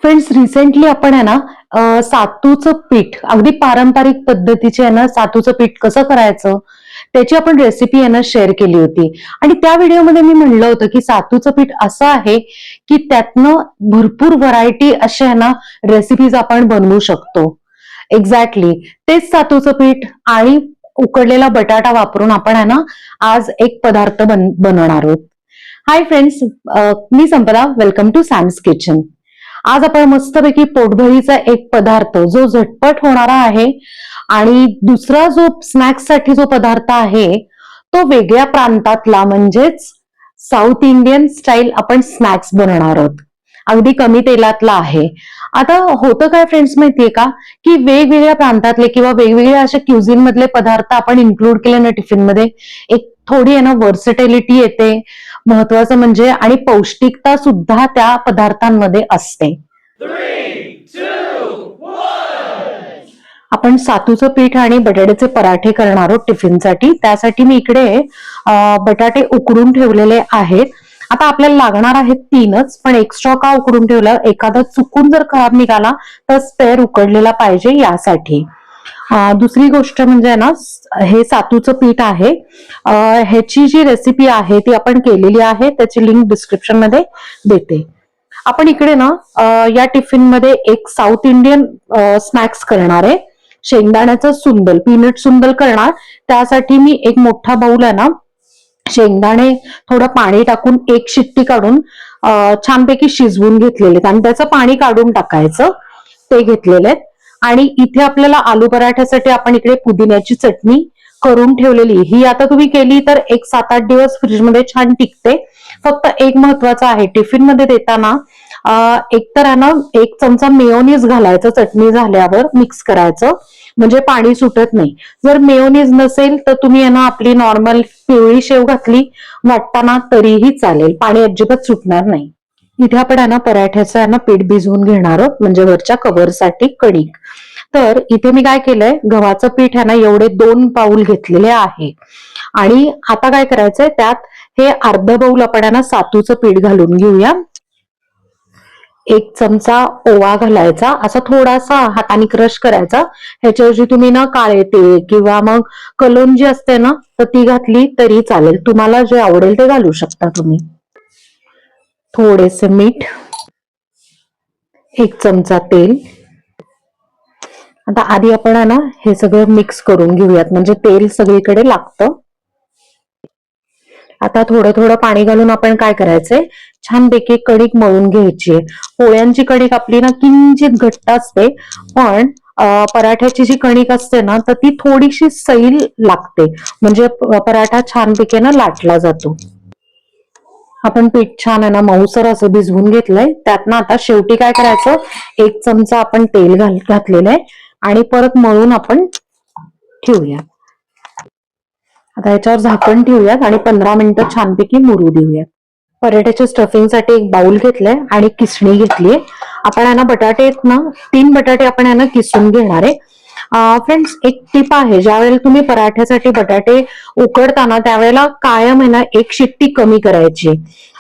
Friends, recently आपण आहे ना सातूचं पीठ अगदी पारंपरिक पद्धतीचे आहे ना सातूचं पीठ कसं करायचं त्याची आपण रेसिपी आहे ना शेअर केली होती. आणि त्या व्हिडिओमध्ये मी म्हणलं होतं की सातूचं पीठ असं आहे की त्यातनं भरपूर व्हरायटी अशा आहे ना रेसिपीज आपण बनवू शकतो. एक्झॅक्टली तेच सातूचं पीठ आणि उकडलेला बटाटा वापरून आपण आहे ना आज एक पदार्थ बनवणार आहोत. हाय फ्रेंड्स, मी Sampada. Welcome to Sam's kitchen. आज आपण मस्तपैकी पोटभरीचा एक पदार्थ जो झटपट होणारा आहे आणि दुसरा जो स्नॅक्स साठी जो पदार्थ आहे तो वेगळ्या प्रांतातला म्हणजेच साऊथ इंडियन स्टाईल आपण स्नॅक्स बनवणार आहोत. अगदी कमी तेलातला आहे. आता होतं काय फ्रेंड्स माहितीये का की वेगवेगळ्या प्रांतातले किंवा वेगवेगळ्या अशा क्युझिन मधले पदार्थ आपण इन्क्लूड केले ना टिफिन मध्ये, एक थोडी आहे ना वर्सटिलिटी येते. महत्वाचं म्हणजे आणि पौष्टिकता सुद्धा त्या पदार्थांमध्ये असते. आपण सातूचं पीठ आणि बटाट्याचे पराठे करणार आहोत टिफिनसाठी. त्यासाठी मी इकडे बटाटे उकडून ठेवलेले आहेत. आता आपल्याला लागणार आहेत तीनच, पण एक्स्ट्रा का उकडून ठेवलं, एखादा चुकून जर खराब निघाला तर स्पेअर उकडलेला पाहिजे यासाठी. दुसरी गोष्ट म्हणजे ना, हे सातूचं पीठ आहे. ह्याची जी रेसिपी आहे ती आपण केलेली आहे, त्याची लिंक डिस्क्रिप्शन मध्ये देते. आपण इकडे ना या टिफिन मध्ये एक साऊथ इंडियन स्नॅक्स करणार आहे. शेंगदाण्याचं सुंदल, पीनट सुंदल करणार. त्यासाठी मी एक मोठा बाउल आहे ना शेंगदाणे थोडं पाणी टाकून एक शिट्टी काढून छानपैकी शिजवून घेतलेले आणि त्याचं पाणी काढून टाकायचं, ते घेतलेले आहेत. आणि इथे आपल्याला आलू पराठ्यासाठी आपण इकडे पुदिन्याची चटणी करून ठेवलेली. ही आता तुम्ही केली तर एक 7-8 दिवस फ्रीजमध्ये छान टिकते. फक्त एक महत्वाचं आहे, टिफिन मध्ये देताना एकतर आहे ना 1 चमचा मेयोनीज घालायचं, चटणी झाल्यावर मिक्स करायचं म्हणजे पाणी सुटत नाही. जर मेयोनीज नसेल तर तुम्ही आहे ना आपली नॉर्मल पिवळी शेव घातली वाटताना तरीही चालेल, पाणी अजिबात सुटणार नाही. इथे आपण आहे ना पराठ्याचं आहे ना पीठ भिजवून घेणार आहोत, म्हणजे वरच्या कव्हरसाठी कणिक. तर इथे मी काय केलंय, गव्हाचं पीठ आहे ना एवढे 2 पाऊल घेतलेले आहे. आणि आता काय करायचंय, त्यात हे अर्ध बाऊल आपण आहे ना सातूचं पीठ घालून घेऊया. 1 चमचा ओवा घालायचा, असा थोडासा हाताने क्रश करायचा. ह्याच्याऐवजी तुम्ही ना काळे तीळ किंवा मग कलोंजी असते ना तर ती घातली तरी चालेल, तुम्हाला जे आवडेल ते घालू शकता तुम्ही. थोडेसे मीठ, 1 चमचा तेल. आता आधी आपण आहे ना हे सगळं मिक्स करून घेऊयात, म्हणजे तेल सगळीकडे लागतं. आता थोडं थोडं पाणी घालून आपण काय करायचंय, छानपैकी कणिक मळून घ्यायची. पोळ्यांची कणिक आपली ना किंचित घट्ट असते, पण पराठ्याची जी कणिक असते ना तर ती थोडीशी सैल लागते, म्हणजे पराठा छानपैकी ना लाटला जातो. आपण पीठ छान आहे ना मऊसर असं भिजवून घेतलंय. त्यातनं आता शेवटी काय करायचं, 1 चमचा आपण तेल घातलेलं आहे आणि परत मळून आपण ठेवूया. आता याच्यावर झाकण ठेवूयात आणि 15 मिनिटं छानपैकी मुरू देऊयात. पराठ्याच्या स्टफिंगसाठी एक बाउल घेतलाय आणि किसणी घेतलीये. आपण आहे ना बटाटे आहेत ना 3 बटाटे आपण आहे ना किसून घेणार आहे. फ्रेंड्स, एक टिप आहे, ज्या वेळेला तुम्ही पराठ्यासाठी बटाटे उकडताना त्यावेळेला कायम आहे ना 1 शिट्टी कमी करायची.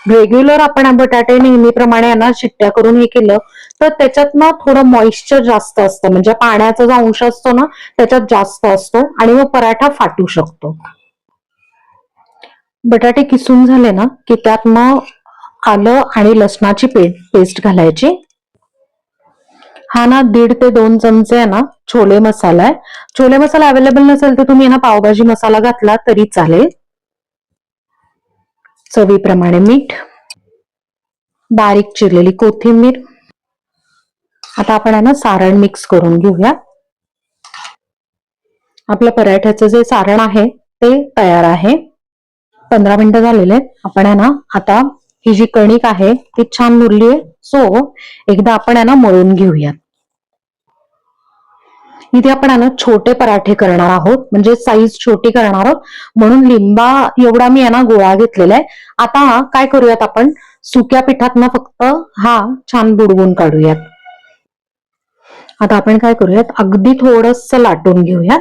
रेग्युलर आपण बटाटे नेहमीप्रमाणे ना शिट्ट्या करून हे केलं तर त्याच्यात ना थोडं मॉइश्चर जास्त असतं, म्हणजे पाण्याचा जो अंश असतो ना त्याच्यात जास्त असतो आणि मग पराठा फाटू शकतो. बटाटे किसून झाले ना की त्यात मग आलं आणि लसणाची पेस्ट घालायची. हा ना 1.5 ते 2 चमचे आहे ना छोले मसाला आहे. छोले मसाला अवेलेबल नसेल तर तुम्ही ना पावभाजी मसाला घातला तरी चालेल. चवीप्रमाणे मीठ, बारीक चिरलेली कोथिंबीर. आता आपण आहे ना सारण मिक्स करून घेऊया. आपल्या पराठ्याचं जे सारण आहे ते तयार आहे. 15 मिनिटं झालेले. आपण आहे ना आता ही जी कणिक आहे ती छान मुरली आहे, सो एकदा आपण आहे ना मळून घेऊया. इथे आपण आहे ना छोटे पराठे करणार आहोत, म्हणजे साईज छोटी करणार आहोत, म्हणून लिंबा एवढा मी आहे ना गोळा घेतलेला आहे. आता काय करूयात, आपण सुक्या पिठात ना फक्त हा छान बुडवून काढूयात. आता आपण काय करूयात, अगदी थोडस लाटून घेऊयात.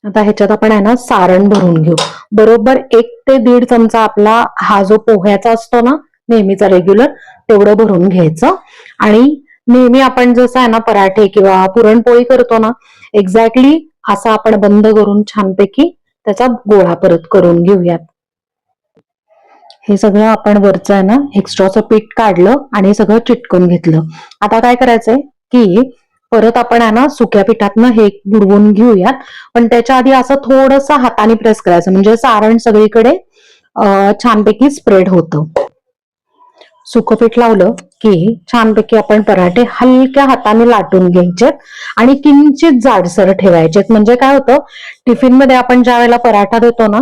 आता ह्याच्यात आपण आहे ना सारण भरून घेऊ. बरोबर 1 ते 1.5 चमचा आपला हा जो पोह्याचा असतो ना नेहमीचा रेग्युलर तेवढं भरून घ्यायचं. आणि नेहमी आपण जसं आहे ना पराठे किंवा पुरणपोळी करतो ना, एक्झॅक्टली असा आपण बंद करून छानपैकी त्याचा गोळा परत करून घेऊयात. हे सगळं आपण वरचं आहे ना एक्स्ट्राचं पीठ काढलं आणि सगळं चिटकून घेतलं. आता काय करायचंय की परत आपण आहे ना सुक्या पिठातनं हे बुडवून घेऊयात. पण त्याच्या आधी असं थोडंसं हाताने प्रेस करायचं, म्हणजे सारण सगळीकडे छानपैकी स्प्रेड होतं. सुकं पीठ लावलं की छानपैकी आपण पराठे हलक्या हाताने लाटून घ्यायचेत आणि किंचित जाडसर ठेवायचेत. म्हणजे काय होतं, टिफिन मध्ये आपण ज्या वेळेला पराठा देतो ना,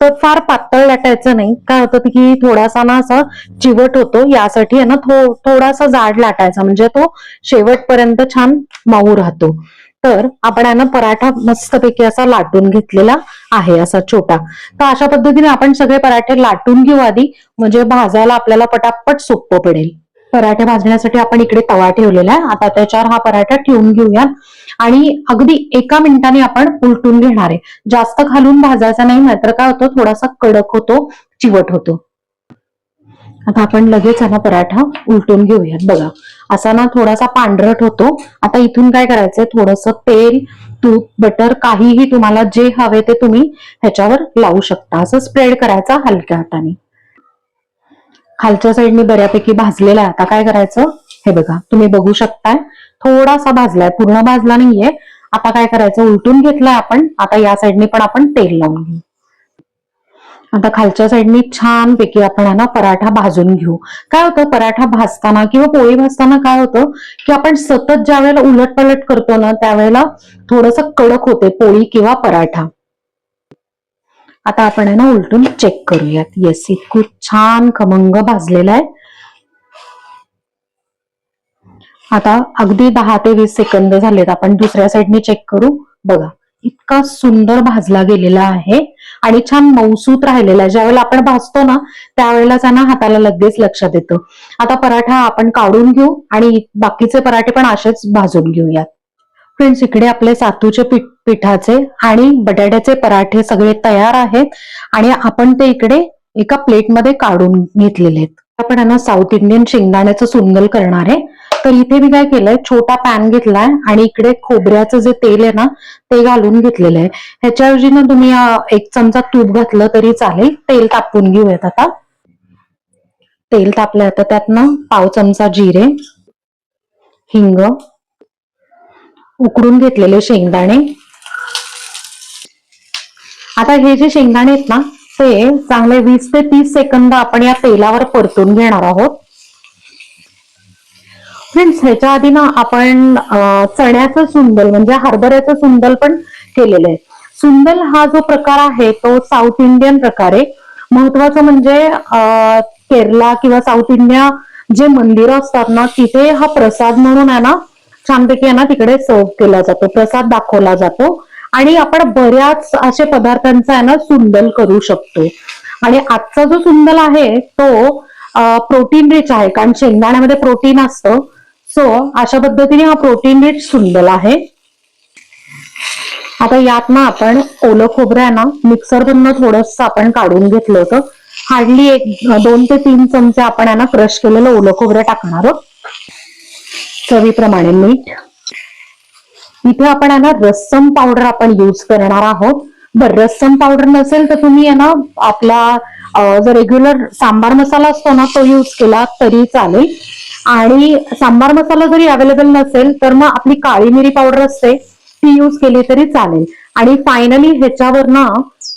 तर फार पातळ लाटायचं नाही. काय होतं की थोडासा ना असा चिवट होतो, यासाठी आहे ना थोडासा जाड लाटायचा, म्हणजे तो शेवटपर्यंत छान मऊ राहतो. तर आपण आहे ना पराठा मस्तपैकी असा लाटून घेतलेला आहे, असा छोटा. तर अशा पद्धतीने आपण सगळे पराठे लाटून घेऊ आधी, म्हणजे भाजायला आपल्याला पटापट सोपं पडेल. पराठे भाजण्यासाठी आपण इकडे तवा ठेवलेला आहे. आता त्याच्यावर हा पराठा ठेवून घेऊया आणि अगदी 1 मिनिटाने आपण उलटून घेणार आहे. जास्त खालून भाजायचा नाही, नाहीतर काय होतं थोडासा कडक होतो, चिवट होतो. आता आपण लगेच ना पराठा उलटून घेऊयात. बघा असा ना थोडासा पांढरट होतो. आता इथून काय करायचंय, थोडंसं तेल, तूप, बटर काहीही तुम्हाला जे हवे ते तुम्ही ह्याच्यावर लावू शकता. असं स्प्रेड करायचा हलक्या हाताने. खालच्या साईडने बऱ्यापैकी भाजलेला आहे. आता काय करायचं, हे बघा तुम्ही बघू शकताय थोडासा भाजलाय, पूर्ण भाजला नाहीये. आता काय करायचं, उलटून घेतलाय आपण. आता या साईडने पण आपण तेल लावून घेऊ. आता खालच्या साईडने छानपैकी आपण ना पराठा भाजून घेऊ. काय होतं, पराठा भाजताना किंवा पोळी भाजताना काय होतं की आपण सतत ज्या वेळेला उलट पलट करतो ना, त्यावेळेला थोडंसं कडक होते पोळी किंवा पराठा. आता आपण आहे ना उलटून चेक करूयात. येस, खूप छान खमंग भाजलेला आहे. आता अगदी 10 ते 20 सेकंद झालेत. आपण दुसऱ्या साईडने चेक करू. बघा इतका सुंदर भाजला गेलेला आहे आणि छान मऊसूत राहिलेला आहे. ज्यावेळेला आपण भाजतो ना, त्यावेळेलाच ना हाताला लगेच लक्षात येतं. आता पराठा आपण काढून घेऊ आणि बाकीचे पराठे पण असेच भाजून घेऊयात. फ्रेंड्स, इकडे आपले सातूचे पिठाचे आणि बटाट्याचे पराठे सगळे तयार आहेत आणि आपण ते इकडे एका प्लेटमध्ये काढून घेतलेले आहेत. आपण ना साऊथ इंडियन शेंगदाण्याचं सुंदल करणार आहे. तर इथे मी काय केलंय, छोटा पॅन घेतलाय आणि इकडे खोबऱ्याचं जे तेल आहे ना ते घालून घेतलेलं आहे. ह्याच्याऐवजी ना तुम्ही 1 चमचा तूप घातलं तरी चालेल. तेल तापवून घेऊयात. आता तेल तापलंय, आता त्यात ना पाव चमचा जिरे, हिंग, उकडून घेतलेले शेंगदाणे. आता हे जे शेंगदाणे आहेत ना, ते चांगले 20 ते 30 सेकंद आपण या तेलावर परतून घेणार आहोत. फ्रेंड्स, ह्याच्या आधी ना आपण चण्याचं सुंदल म्हणजे हरभऱ्याचं सुंदल पण केलेलं आहे. सुंदल हा जो प्रकार आहे तो साऊथ इंडियन प्रकार आहे. महत्वाचं म्हणजे केरला किंवा साऊथ इंडिया जे मंदिरं असतात ना, तिथे हा प्रसाद म्हणून आहे ना छानपैकी आहे ना तिकडे सर्व केला जातो, प्रसाद दाखवला जातो. आणि आपण बऱ्याच असे पदार्थांचा आहे ना सुंदल करू शकतो. आणि आजचा जो सुंदल आहे तो प्रोटीन रिच आहे, कारण शेंगदाण्यामध्ये प्रोटीन असतं. सो अशा पद्धतीने हा प्रोटीन रिच सुंदल आहे. आता यात ना आपण ओलं खोबरं आहे ना मिक्सर मधनं थोडस आपण काढून घेतलं होतं. हार्डली 2 ते 3 चमचे आपण आहे ना क्रश केलेलं ओलं खोबरं टाकणार आहोत. चवीप्रमाणे मीठ. इथे आपण आहे ना रस्सम पावडर आपण यूज करणार आहोत. बरं, रस्सम पावडर नसेल तर तुम्ही आहे ना आपला जो रेग्युलर सांबार मसाला असतो ना तो यूज केला तरी चालेल. आणि सांबार मसाला जरी अवेलेबल नसेल तर मग आपली काळी मिरी पावडर असते ती यूज केली तरी चालेल. आणि फायनली ह्याच्यावर ना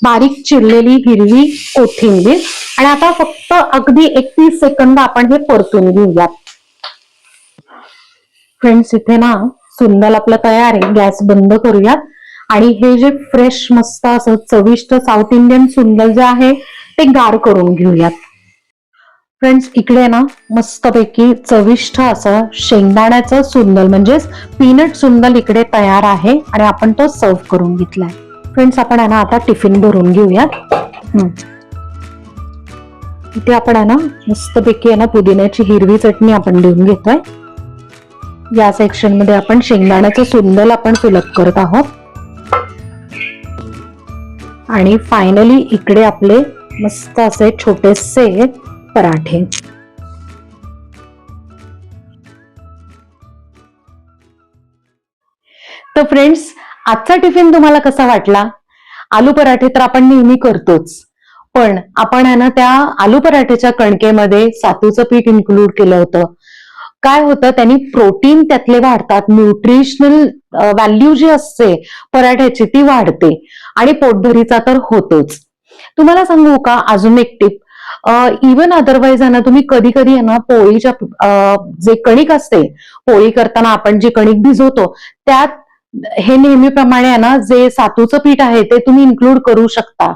बारीक चिरलेली हिरवी कोथिंबीर. आणि आता फक्त अगदी 31 सेकंद आपण हे परतून घेऊयात. फ्रेंड्स, इथे ना सुंदल आपलं तयार आहे. गॅस बंद करूयात आणि हे जे फ्रेश मस्त असं चविष्ट साऊथ इंडियन सुंदल जे आहे ते गार करून घेऊयात. फ्रेंड्स, इकडे ना मस्तपैकी चविष्ट असं शेंगदाण्याचं सुंदल म्हणजेच पीनट सुंदल इकडे तयार आहे आणि आपण तो सर्व करून घेतलाय. फ्रेंड्स, आपण आहे ना आता टिफिन भरून घेऊयात. इथे आपण आहे ना मस्तपैकी आहे ना पुदिन्याची हिरवी चटणी आपण देऊन घेतोय. या सेक्शन मध्ये आपण शेंगदाण्याचं सुंदल आपण फिलअप करत आहोत. आणि फायनली इकडे आपले मस्त असे छोटेसे पराठे. तर फ्रेंड्स, आजचा टिफिन तुम्हाला कसा वाटला? आलू पराठे तर आपण नेहमी करतोच, पण आपण आहे ना त्या आलू पराठेच्या कणकेमध्ये सातूचं पीठ इन्क्लूड केलं होतं. काय होतं, त्यांनी प्रोटीन त्यातले वाढतात, न्यूट्रिशनल व्हॅल्यू जी असते पराठ्याची ती वाढते आणि पोटभरीचा तर होतोच. तुम्हाला सांगू का अजून एक टिप? इवन अदरवाईज आहे ना, तुम्ही कधी कधी आहे ना पोळीच्या जे कणिक असते, पोळी करताना आपण जी कणिक भिजवतो त्यात हे नेहमीप्रमाणे आहे ना जे सातूचं पीठ आहे ते तुम्ही इन्क्लूड करू शकता.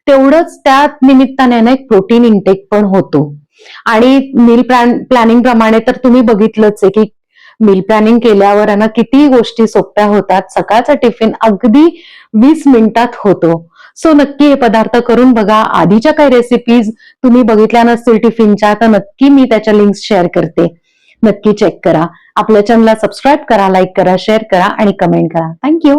तेवढंच त्या निमित्ताने ना एक प्रोटीन इंटेक पण होतो. आणि मील प्लॅनिंग प्रमाणे तर तुम्ही बघितलंच आहे की मील प्लॅनिंग केल्यावर आहे ना किती गोष्टी सोप्या होतात. सकाळचा टिफिन अगदी 20 मिनिटात होतो. सो नक्की हे पदार्थ करून बघा. आधीच्या काही रेसिपीज तुम्ही बघितल्या नसतील टिफिनच्या तर नक्की मी त्याच्या लिंक्स शेअर करते, नक्की चेक करा. आपल्या चॅनलला सबस्क्राईब करा, लाईक करा, शेअर करा आणि कमेंट करा. थँक्यू.